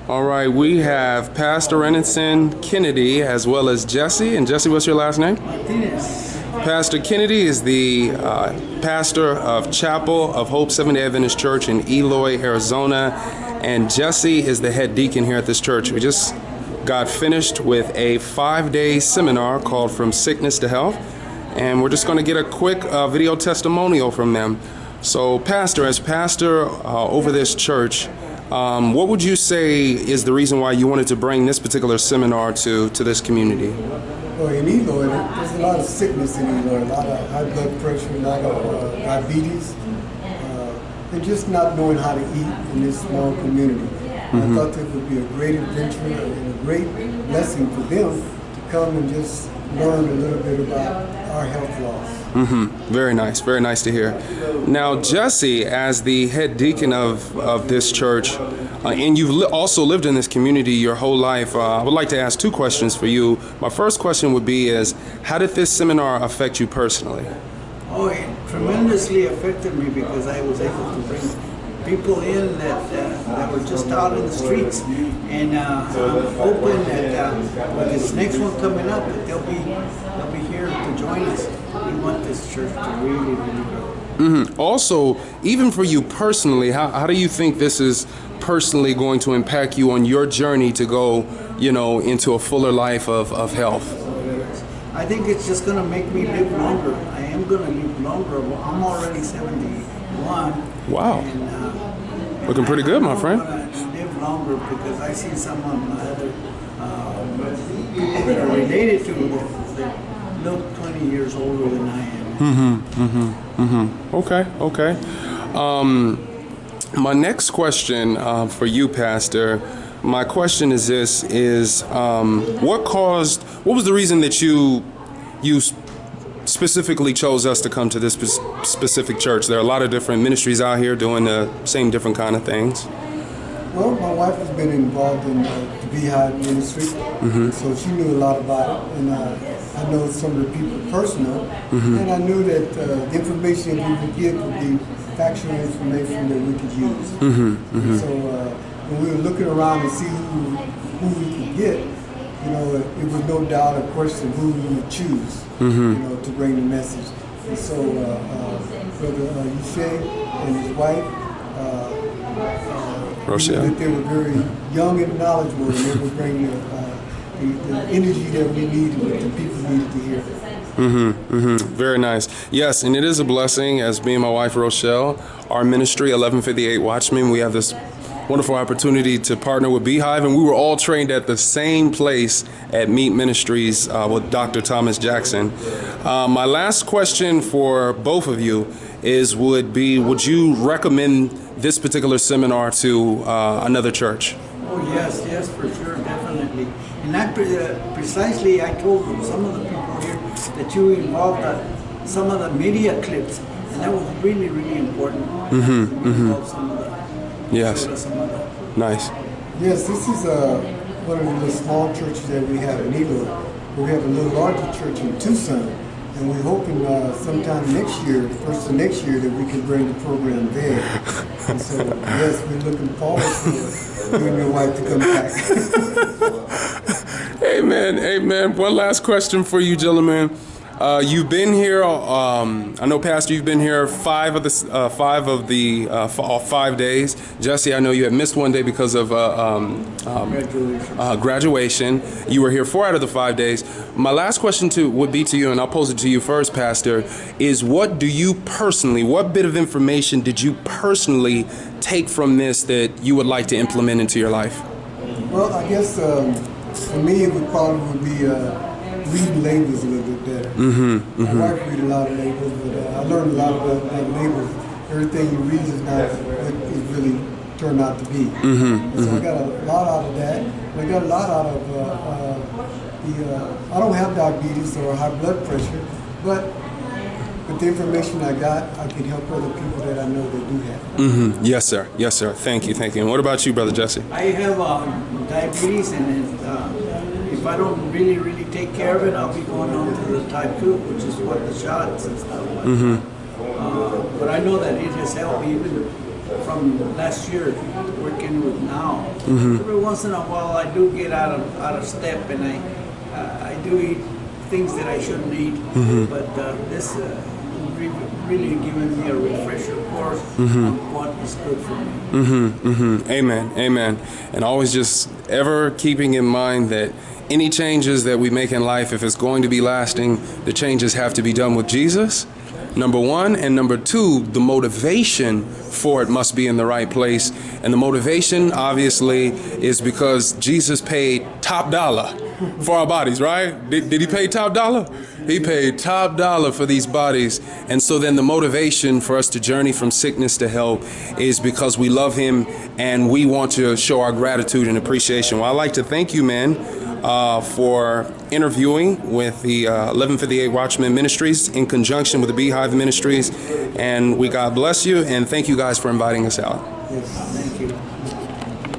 All right, we have Pastor Renison Kennedy as well as Jesse. And Jesse, what's your last name? Martinez. Pastor Kennedy is the pastor of Chapel of Hope Seventh-day Adventist Church in Eloy, Arizona. And Jesse is the head deacon here at this church. We just got finished with a 5-day seminar called From Sickness to Health. And we're just going to get a quick video testimonial from them. So, Pastor, as pastor over this church, what would you say is the reason why you wanted to bring this particular seminar to this community? Well, in Eloy, there's a lot of sickness in Eloy, a lot of high blood pressure, a lot of diabetes, and just not knowing how to eat in this small community. I thought that would be a great adventure and a great blessing for them to come and just learn a little bit about our health laws. Very nice to hear. Now, Jesse, as the head deacon of this church, and you've also lived in this community your whole life, I would like to ask 2 questions for you. My first question would be how did this seminar affect you personally? Oh, it tremendously affected me because I was able to bring people in that were just out in the streets, and I'm hoping that with this next one coming up, that they'll be here to join us. We want this church to really grow. Also, even for you personally, how do you think this is personally going to impact you on your journey to go, into a fuller life of health? I think it's just going to make me live longer. I am going to live longer. I'm already 71. Wow. And, looking pretty good, my friend. I'm going to live longer because I see some of my other people that are related to that look 20 years older than I am. Okay. My next question for you, Pastor, my question is this, what was the reason that you specifically chose us to come to this specific church? There are a lot of different ministries out here doing the same different kind of things. Well, my wife has been involved in the Beehive ministry, so she knew a lot about it, and I know some of the people personal, and I knew that the information that we could give would be factual information that we could use. So when we were looking around to see who we could get, it was no doubt a question who we would choose, to bring the message. And so Brother Yushay and his wife, Rochelle, that they were very young and knowledgeable, and they would bring the energy that we needed, that the people needed to hear. Very nice. Yes, and it is a blessing, as me and my wife Rochelle, our ministry 1158 Watchmen, we have this wonderful opportunity to partner with Beehive, and we were all trained at the same place at Meet Ministries with Dr. Thomas Jackson. My last question for both of you would you recommend this particular seminar to another church? Oh yes, for sure, definitely. And that precisely, I told some of the people here that you involved some of the media clips, and that was really, really important. Involved some of the. Yes. Nice. Yes, this is one of the small churches that we have in Eloy. We have a little larger church in Tucson, and we're hoping sometime next year, first of next year, that we can bring the program there. And so, yes, we're looking forward to you and your wife to come back. Amen. One last question for you, gentlemen. You've been here. I know, Pastor, you've been here 5 of the 5 days. Jesse, I know you had missed 1 day because of graduation. You were here 4 out of the 5 days. My last question would be to you, and I'll pose it to you first, Pastor, is what bit of information did you personally take from this that you would like to implement into your life? Well, I guess for me, it would probably be reading labels a little bit better. My wife read a lot of labels, but I learned a lot about labels. Everything you read is not what it really turned out to be. So I got a lot out of that. And I got a lot out of I don't have diabetes or high blood pressure, but with the information I got, I can help other people that I know that do have it. Yes, sir. Thank you. And what about you, Brother Jesse? I have diabetes, and if I don't really take care of it, I'll be going on to the type 2, which is what the shots and stuff like. But I know that it has helped me even from last year working with now. every once in a while I do get out of step, and I do eat things that I shouldn't eat. But this really giving me a refresher course on what is good for me. Amen. Amen. And always just ever keeping in mind that any changes that we make in life, if it's going to be lasting, the changes have to be done with Jesus, number one. And number two, the motivation for it must be in the right place. And the motivation, obviously, is because Jesus paid top dollar for our bodies, right? Did he pay top dollar? He paid top dollar for these bodies. And so then the motivation for us to journey from sickness to health is because we love him and we want to show our gratitude and appreciation. Well, I'd like to thank you, man, for interviewing with the 1158 Watchman Ministries in conjunction with the Beehive Ministries. And we God bless you, and thank you guys for inviting us out. Yes.